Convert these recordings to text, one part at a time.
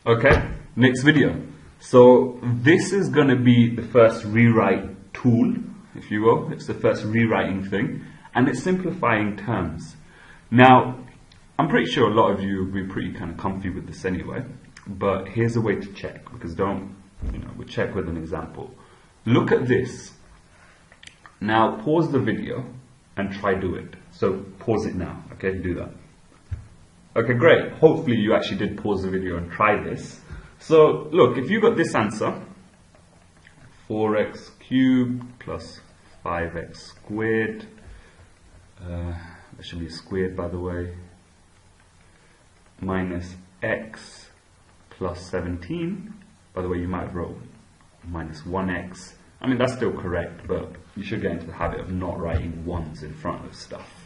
Okay, next video. So this is going to be the first rewrite tool, if you will. It's the first rewriting thing, and it's simplifying terms. Now, I'm pretty sure a lot of you will be pretty kind of comfy with this anyway, but here's a way to check, because we'll check with an example. Look at this. Now pause the video and try do it. So pause it now, okay, do that. Okay, great. Hopefully you actually did pause the video and try this. So look, if you got this answer, 4x cubed plus 5x squared, that should be squared by the way, minus x plus 17, by the way you might have wrote minus 1x. I mean that's still correct, but you should get into the habit of not writing ones in front of stuff.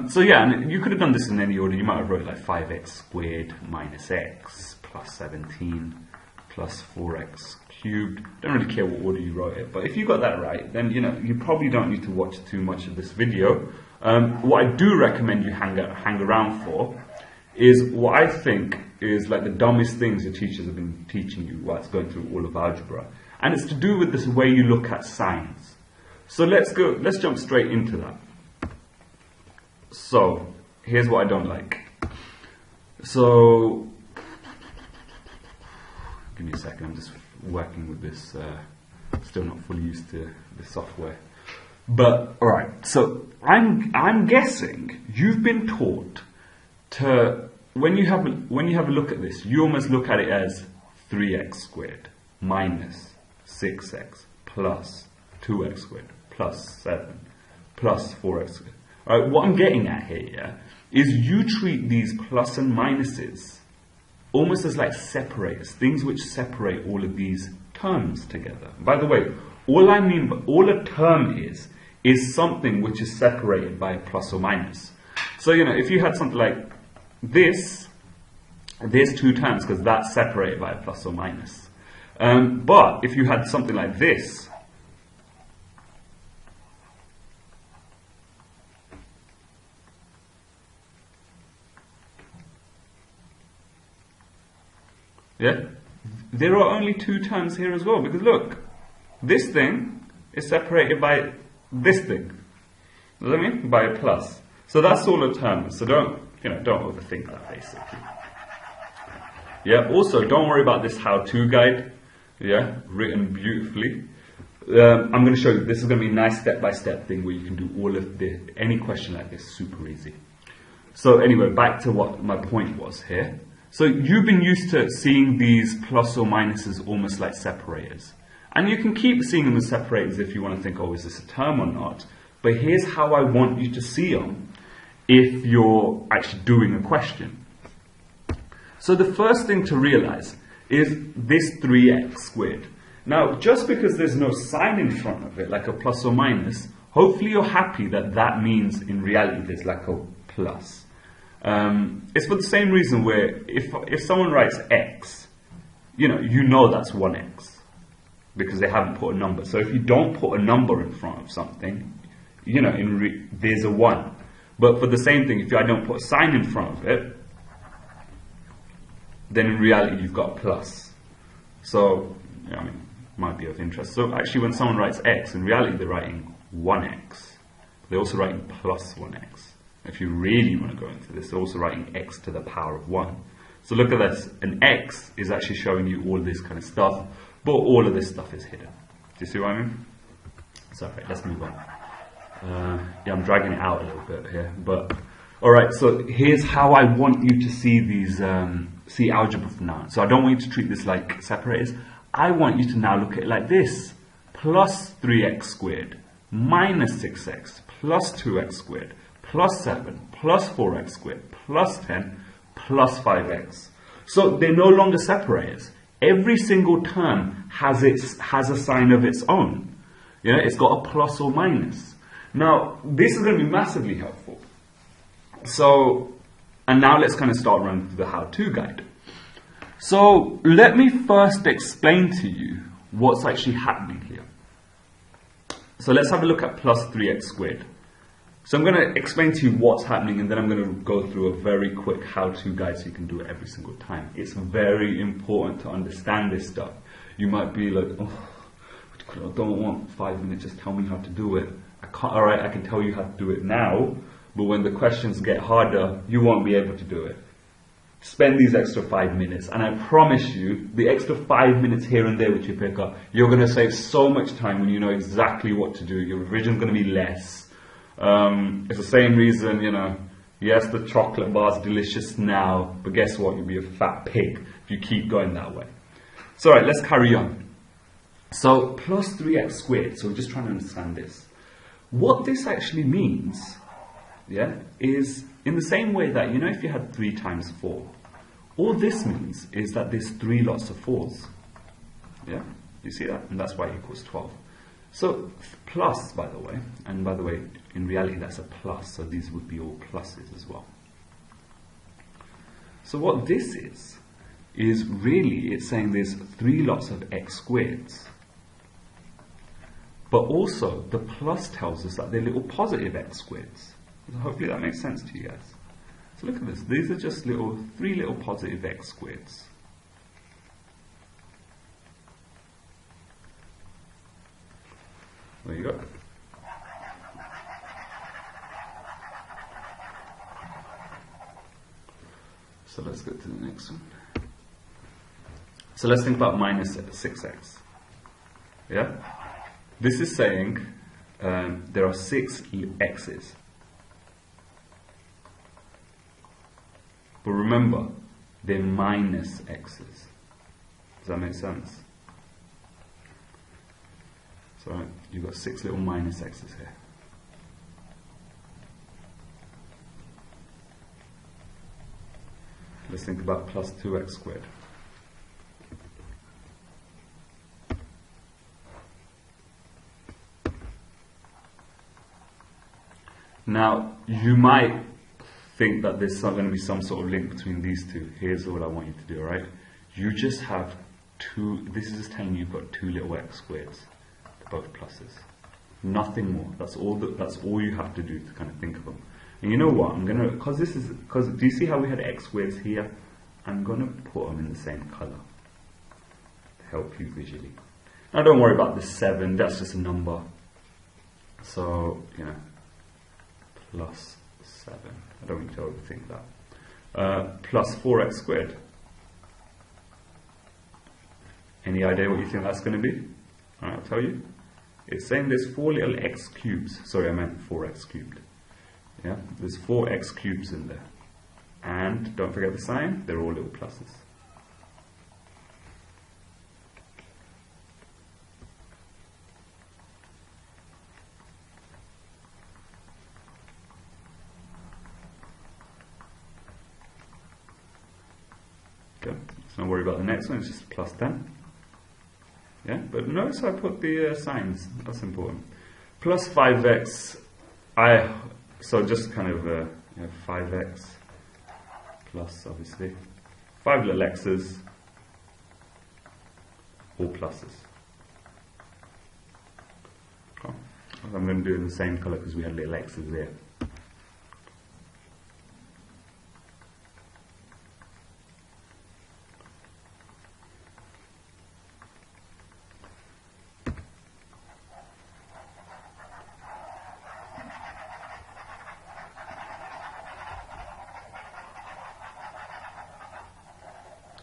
So yeah, and you could have done this in any order. You might have wrote like 5x squared minus x plus 17 plus 4x cubed. Don't really care what order you wrote it, but if you got that right, then you probably don't need to watch too much of this video. What I do recommend you hang around for is what I think is like the dumbest things your teachers have been teaching you while it's going through all of algebra, and it's to do with this way you look at signs. So let's jump straight into that. So here's what I don't like. So give me a second, I'm just working with this, still not fully used to the software. But alright, so I'm guessing you've been taught to, when you have a look at this, you almost look at it as 3x squared minus 6x plus 2x squared plus 7 plus 4x squared. Alright, what I'm getting at here is you treat these plus and minuses almost as like separators, things which separate all of these terms together. By the way, all a term is something which is separated by a plus or minus. So, if you had something like this, there's two terms because that's separated by a plus or minus. But if you had something like this, yeah, there are only two terms here as well, because look, this thing is separated by this thing. You know what I mean? By a plus. So that's all a term. So don't overthink that basically. Yeah, also don't worry about this how-to guide. Yeah, written beautifully. I'm going to show you, this is going to be a nice step-by-step thing where you can do all of any question like this super easy. So anyway, back to what my point was here. So you've been used to seeing these plus or minuses almost like separators. And you can keep seeing them as separators if you want to think, oh, is this a term or not? But here's how I want you to see them if you're actually doing a question. So the first thing to realize is this 3x squared. Now, just because there's no sign in front of it, like a plus or minus, hopefully you're happy that that means in reality there's like a plus. It's for the same reason where if someone writes x, you know that's 1x because they haven't put a number. So if you don't put a number in front of something, there's a 1. But for the same thing, if I don't put a sign in front of it, then in reality you've got a plus. So, might be of interest. So actually when someone writes x, in reality they're writing 1x. They're also writing plus 1x. If you really want to go into this, they're also writing x to the power of 1. So look at this. An x is actually showing you all this kind of stuff, but all of this stuff is hidden. Do you see what I mean? So, right, let's move on. Yeah, I'm dragging it out a little bit here, but alright, so here's how I want you to see these, see algebra from now on. So I don't want you to treat this like separators. I want you to now look at it like this. Plus 3x squared minus 6x plus 2x squared plus 7 plus 4x squared plus 10 plus 5x. So they're no longer separators. Every single term has a sign of its own. It's got a plus or minus. Now, this is going to be massively helpful. So, and now let's kind of start running through the how-to guide. So, let me first explain to you what's actually happening here. So let's have a look at plus 3x squared. So I'm going to explain to you what's happening, and then I'm going to go through a very quick how-to guide so you can do it every single time. It's very important to understand this stuff. You might be like, oh, I don't want 5 minutes, just tell me how to do it. Alright, I can tell you how to do it now, but when the questions get harder, you won't be able to do it. Spend these extra 5 minutes, and I promise you, the extra 5 minutes here and there which you pick up, you're going to save so much time when you know exactly what to do. Your revision's going to be less. It's the same reason, you know, yes, the chocolate bar's delicious now, but guess what? You'll be a fat pig if you keep going that way. So, alright, let's carry on. So, plus 3x squared, so we're just trying to understand this. What this actually means, yeah, is in the same way that, you know, if you had 3 times 4, all this means is that there's 3 lots of 4s. Yeah, you see that? And that's why it equals 12. So, plus, by the way, and by the way, in reality that's a plus, so these would be all pluses as well. So what this is really, it's saying there's 3 lots of x squareds. But also, the plus tells us that they're little positive x squareds. So hopefully that makes sense to you guys. So look at this, these are just 3 little positive x squareds. There you go. So let's go to the next one. So let's think about minus 6x. Yeah? This is saying there are 6 x's. But remember, they're minus x's. Does that make sense? So you've got 6 little minus x's here. Let's think about plus 2x squared. Now, you might think that there's going to be some sort of link between these two. Here's what I want you to do, alright? You just have 2, this is just telling you you've got 2 little x squareds. They're both pluses. Nothing more. That's all you have to do to kind of think of them. And you know what? I'm going to, because do you see how we had x squareds here? I'm going to put them in the same color to help you visually. Now don't worry about the 7, that's just a number. So, you know, plus 7. I don't need to overthink that. Plus 4x squared. Any idea what you think that's going to be? Alright, I'll tell you. It's saying there's 4 little x cubes. Sorry, I meant 4x cubed. Yeah, there's 4 x cubes in there. And don't forget the sign, they're all little pluses. Okay, let's not worry about the next one, it's just plus 10. Yeah, but notice I put the signs, that's important. Plus 5x, so just kind of 5x plus, obviously, 5 little x's, all pluses. Okay. I'm going to do it in the same color because we had little x's there.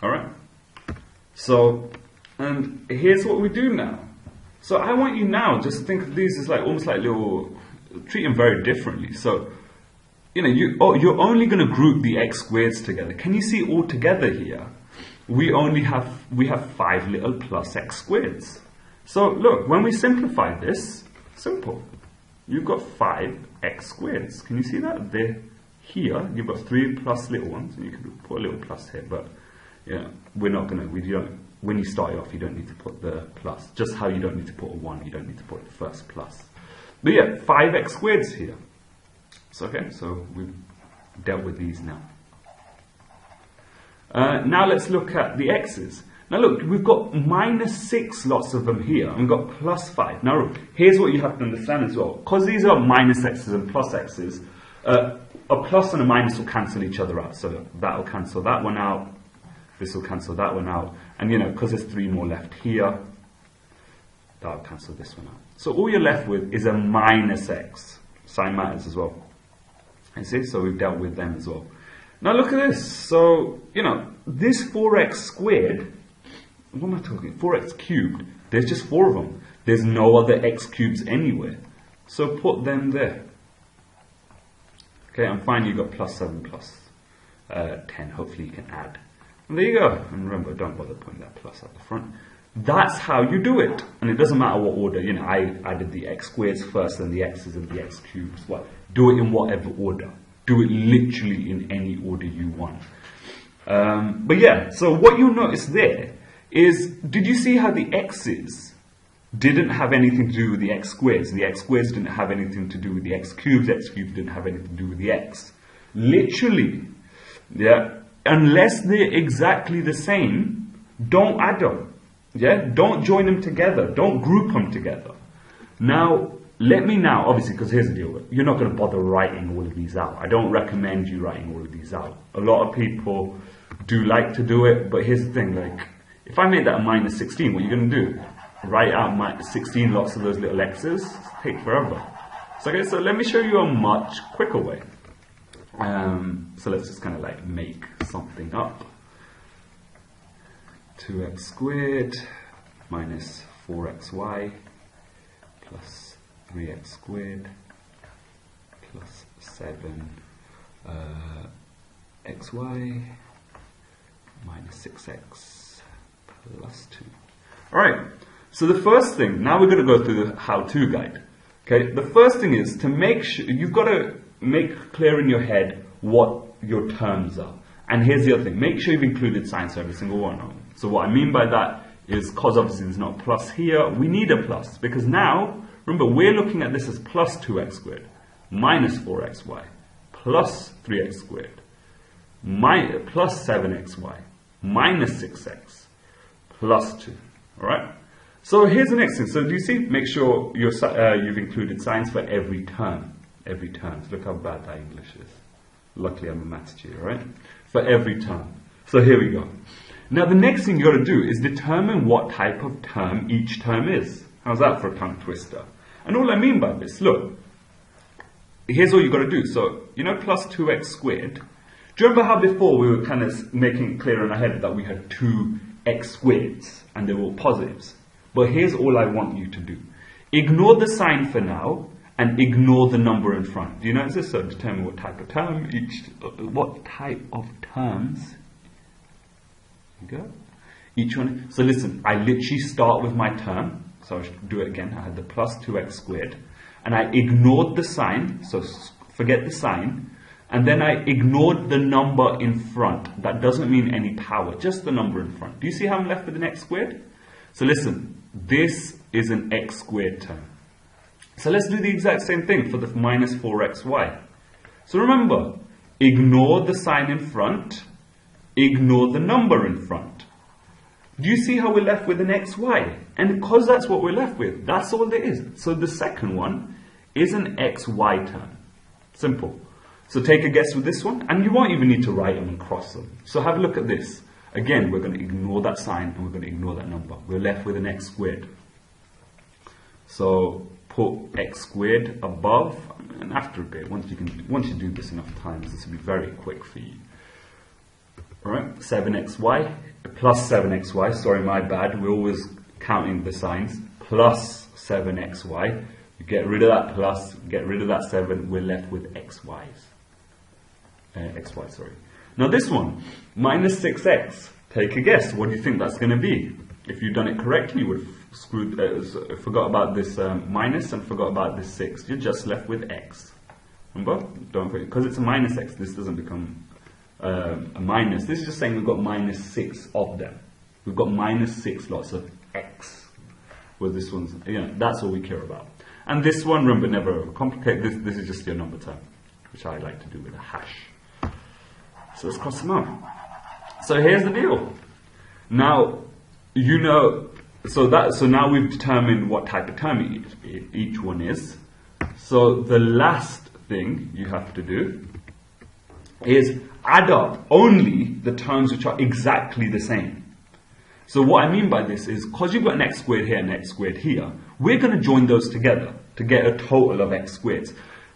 Alright, so, and here's what we do now. So I want you now just to think of these as like almost like little, treat them very differently. So, you know, you're only going to group the x squareds together. Can you see all together here? We have 5 little plus x squareds. So look, when we simplify this, simple. You've got 5 x squareds. Can you see that? They're here. You've got 3 plus little ones, and you can put a little plus here, but yeah, we're not going to, when you start off, you don't need to put the plus. Just how you don't need to put a 1, you don't need to put the first plus. But yeah, 5x squareds here. So, okay, so we've dealt with these now. Now let's look at the x's. Now look, we've got -6 lots of them here, and we've got +5. Now here's what you have to understand as well. Because these are -x's and +x's, a plus and a minus will cancel each other out. So that'll cancel that one out, this will cancel that one out, and you know, because there's 3 more left here, that'll cancel this one out. So all you're left with is a -x. Sign matters as well. You see, so we've dealt with them as well. Now look at this. So, you know, this 4x squared, what am I talking? 4x cubed. There's just 4 of them. There's no other x cubes anywhere. So put them there. Okay, and finally you've got +7 +10. Hopefully you can add. And there you go. And remember, don't bother putting that plus at the front. That's how you do it. And it doesn't matter what order. You know, I did the x squareds first and the x's and the x cubes. Well, do it in whatever order. Do it literally in any order you want. But yeah, so what you'll notice there is, did you see how the x's didn't have anything to do with the x squareds? The x squareds didn't have anything to do with the x cubes didn't have anything to do with the x. Literally, yeah, unless they're exactly the same, don't add them. Yeah, don't join them together. Don't group them together. Now, let me now, obviously, because here's the deal. You're not going to bother writing all of these out. I don't recommend you writing all of these out. A lot of people do like to do it, but here's the thing. Like, if I made that a -16, what are you going to do? Write out -16 lots of those little x's? Take forever. So, okay, so let me show you a much quicker way. So let's just kind of like make something up. 2x squared minus 4xy plus 3x squared plus 7 xy minus 6x plus 2. Alright, so the first thing, now we're going to go through the how-to guide. Okay, the first thing is to make sure, you've got to make clear in your head what your terms are. And here's the other thing, make sure you've included signs for every single one of them. So what I mean by that is, because obviously there's not a plus here, we need a plus. Because now, remember, we're looking at this as plus 2x squared, minus 4xy, plus 3x squared, plus 7xy, minus 6x, plus 2. Alright? So here's the next thing. So do you see? Make sure you've included signs for every term. Every term. So look how bad that English is. Luckily I'm a maths tutor, right? For every term. So here we go. Now the next thing you've got to do is determine what type of term each term is. How's that for a tongue twister? And all I mean by this, look, here's all you've got to do. So, you know, plus 2x squared. Do you remember how before we were kind of making it clear in our head that we had 2x squareds and they were all positives? But here's all I want you to do. Ignore the sign for now and ignore the number in front. Do you notice this? So determine what type of term what type of terms. Go. Each one. So listen, I literally start with my term. So I should do it again. I had the plus 2x squared. And I ignored the sign. So forget the sign. And then I ignored the number in front. That doesn't mean any power. Just the number in front. Do you see how I'm left with an x squared? So listen, this is an x squared term. So let's do the exact same thing for the minus 4xy. So remember, ignore the sign in front. Ignore the number in front. Do you see how we're left with an xy? And because that's what we're left with, that's all there is. So the second one is an xy term. Simple. So take a guess with this one, and you won't even need to write them and cross them. So have a look at this. Again, we're going to ignore that sign and we're going to ignore that number. We're left with an x squared. So put x squared above, and after a bit, once you do this enough times, this will be very quick for you. Alright, 7xy, plus 7xy, sorry, my bad, we're always counting the signs, plus 7xy, you get rid of that plus, get rid of that 7, we're left with xy, sorry. Now this one, minus 6x, take a guess, what do you think that's going to be? If you've done it correctly, you would have forgot about this minus and forgot about this 6, you're just left with x. Remember? Don't forget, because it's a minus x, this doesn't become a minus. This is just saying we've got minus 6 of them. We've got minus 6 lots of x. Whereas this one's, that's all we care about. And this one, remember, never overcomplicate. This is just your number term, which I like to do with a hash. So let's cross them out. So here's the deal. Now, you know, so now we've determined what type of term each one is. So the last thing you have to do is add up only the terms which are exactly the same. So what I mean by this is, because you've got an x squared here and x squared here, we're going to join those together to get a total of x squareds.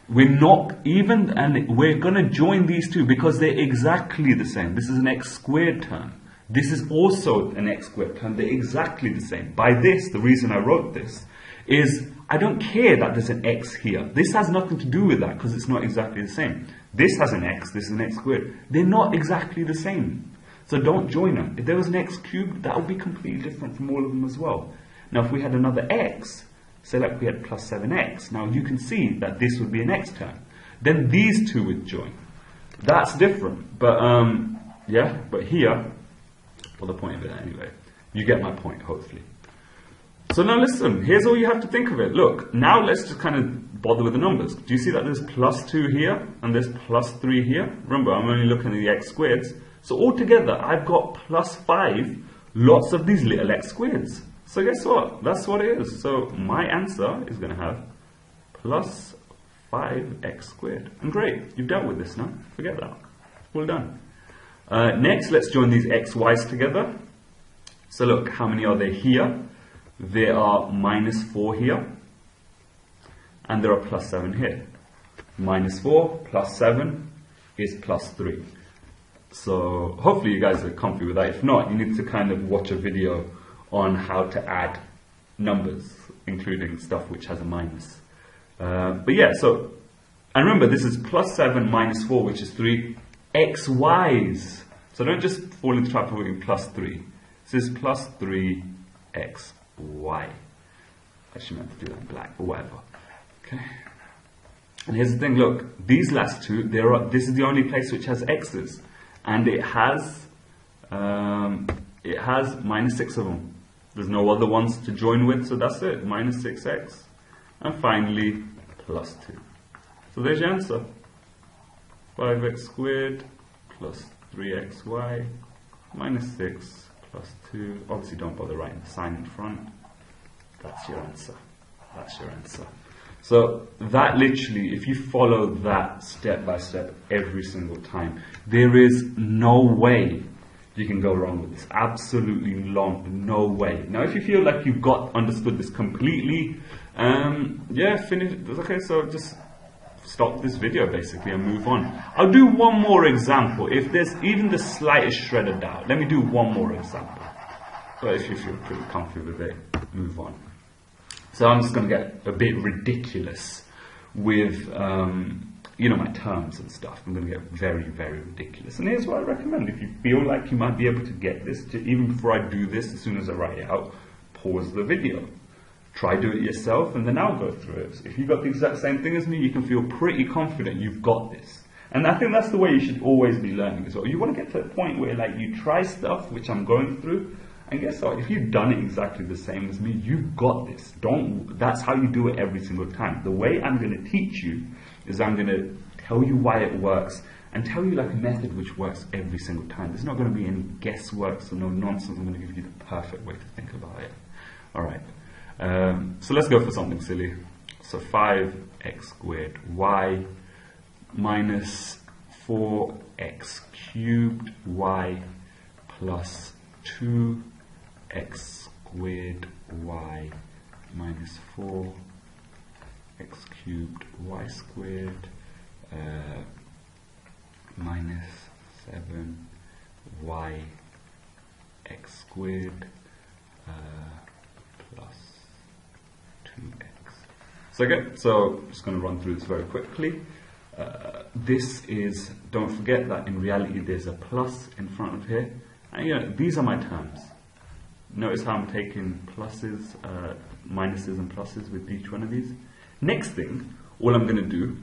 We're not even, and we're going to join these two because they're exactly the same. This is an x squared term. This is also an x squared term. They're exactly the same. By this, the reason I wrote this is I don't care that there's an x here. This has nothing to do with that because it's not exactly the same. This has an x, this is an x squared. They're not exactly the same. So don't join them. If there was an x cubed, that would be completely different from all of them as well. Now if we had another x, say like we had plus 7x, now you can see that this would be an x term. Then these two would join. That's different. But yeah, but here, well, the point of it anyway. You get my point, hopefully. So now listen, here's all you have to think of it. Look, now let's just kind of bother with the numbers. Do you see that there's plus 2 here and there's plus 3 here? Remember, I'm only looking at the x squareds. So altogether, I've got plus 5, lots of these little x squareds. So guess what? That's what it is. So my answer is going to have plus 5x squared. And great, you've dealt with this now. Forget that. Well done. Next, let's join these xy's together. So look, how many are there here? There are minus 4 here. And there are plus 7 here. Minus 4 plus 7 is plus 3. So hopefully you guys are comfy with that. If not, you need to kind of watch a video on how to add numbers, including stuff which has a minus. But yeah, so, and remember this is plus 7 minus 4, which is 3, xy's. So don't just fall into the trap of putting plus 3. This is plus 3 xy. Actually meant to do that in black, but whatever. Okay. And here's the thing, look, these last two, this is the only place which has x's. And it has minus 6 of them. There's no other ones to join with, so that's it, minus 6x. And finally, plus 2. So there's your answer. 5x squared plus 3xy minus 6 plus 2. Obviously don't bother writing the sign in front. That's your answer. That's your answer. So that literally, if you follow that step by step every single time, there is no way you can go wrong with this. Absolutely no way. Now if you feel like you've understood this completely, yeah, finish. Okay, so just stop this video basically and move on. I'll do one more example. If there's even the slightest shred of doubt, let me do one more example. But if you feel pretty comfy with it, move on. So I'm just going to get a bit ridiculous with, you know, my terms and stuff. I'm going to get very, very ridiculous. And here's what I recommend. If you feel like you might be able to get this, even before I do this, as soon as I write it out, pause the video. Try do it yourself, and then I'll go through it. If you've got the exact same thing as me, you can feel pretty confident you've got this. And I think that's the way you should always be learning as well. You want to get to a point where like you try stuff, which I'm going through, and guess what? If you've done it exactly the same as me, you've got this. That's how you do it every single time. The way I'm going to teach you is I'm going to tell you why it works and tell you like a method which works every single time. There's not going to be any guesswork, so no nonsense. I'm going to give you the perfect way to think about it. All right. So let's go for something silly. So 5x squared y minus 4x cubed y plus 2x squared y minus 4x cubed y squared minus 7y x squared plus 2x. So okay, so I'm just going to run through this very quickly. This is, don't forget that in reality there's a plus in front of here. And you know, these are my terms. Notice how I'm taking pluses, minuses and pluses with each one of these. Next thing, all I'm going to do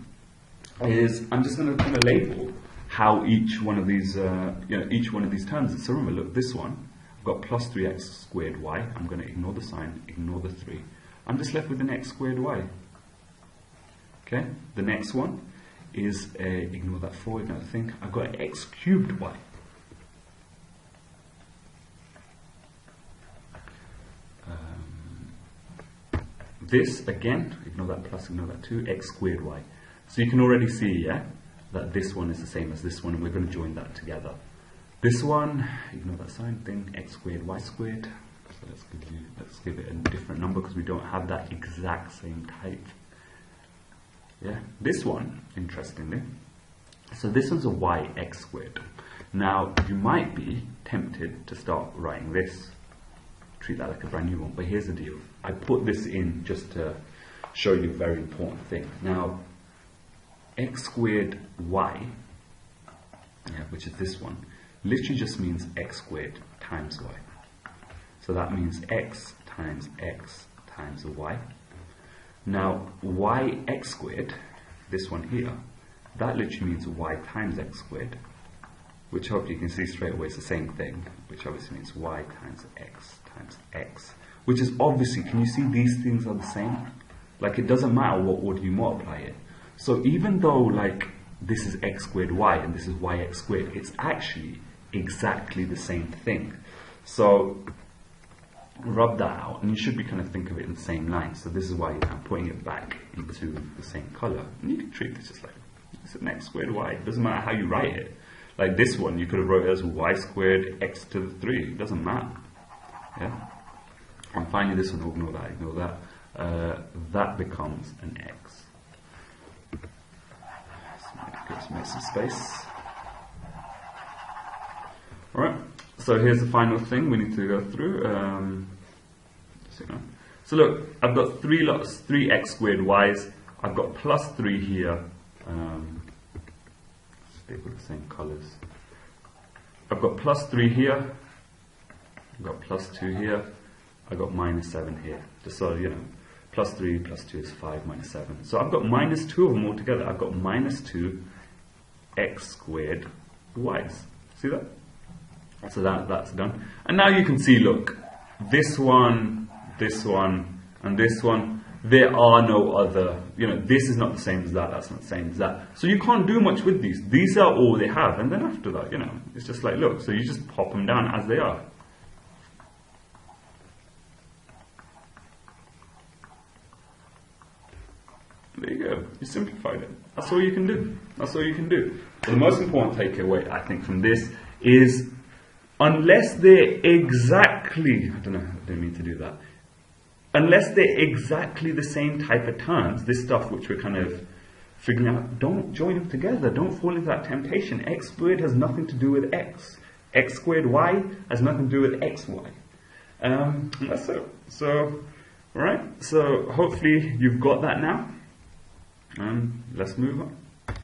is I'm just going to kind of label how each one of these, each one of these terms is. So remember, look, this one, I've got plus 3x squared y. I'm going to ignore the sign, ignore the 3. I'm just left with an x squared y. Okay, the next one is, ignore that 4, ignore the thing. I've got x cubed y. this, again, ignore that plus, ignore that 2, x squared y. So you can already see, yeah, that this one is the same as this one, and we're going to join that together. This one, ignore that sign thing, x squared, y squared. So let's give it a different number because we don't have that exact same type. Yeah, this one, interestingly, so this one's a y x squared. Now, you might be tempted to start writing this, treat that like a brand new one, but here's the deal. I put this in just to show you a very important thing. Now, x squared y, yeah, which is this one, literally just means x squared times y. So that means x times y. Now, y x squared, this one here, that literally means y times x squared, which hopefully you can see straight away is the same thing, which obviously means y times x, which is obviously, can you see these things are the same? Like, it doesn't matter what order you multiply it. So even though, like, this is x squared y and this is yx squared, it's actually exactly the same thing. So rub that out, and you should be kind of think of it in the same line. So this is why I'm putting it back into the same color. And you can treat this just like, it's an x squared y. It doesn't matter how you write it. Like this one, you could have wrote it as y squared x to the 3. It doesn't matter. Yeah. And finally, this one, ignore that. That becomes an x. Let's make some space. Alright, so here's the final thing we need to go through. So look, I've got 3 x squared y's. I've got plus 3 here. Stick with the same colours. I've got plus 3 here. I've got plus 2 here. I've got minus 7 here. Just so you know, plus 3 plus 2 is 5 minus 7. So I've got minus 2 of them all together. I've got minus 2 x squared y's. See that? So that's done. And now you can see, look, this one, and this one, there are no other, this is not the same as that, that's not the same as that. So you can't do much with these. These are all they have. And then after that, it's just like, look, so you just pop them down as they are. There you go. You simplified it. That's all you can do. That's all you can do. So the most important takeaway, I think, from this is, unless they're exactly, I didn't mean to do that. Unless they're exactly the same type of terms, this stuff which we're kind of figuring out, don't join them together. Don't fall into that temptation. X squared has nothing to do with x. X squared y has nothing to do with xy. That's it. So, alright. So hopefully you've got that now. Let's move on.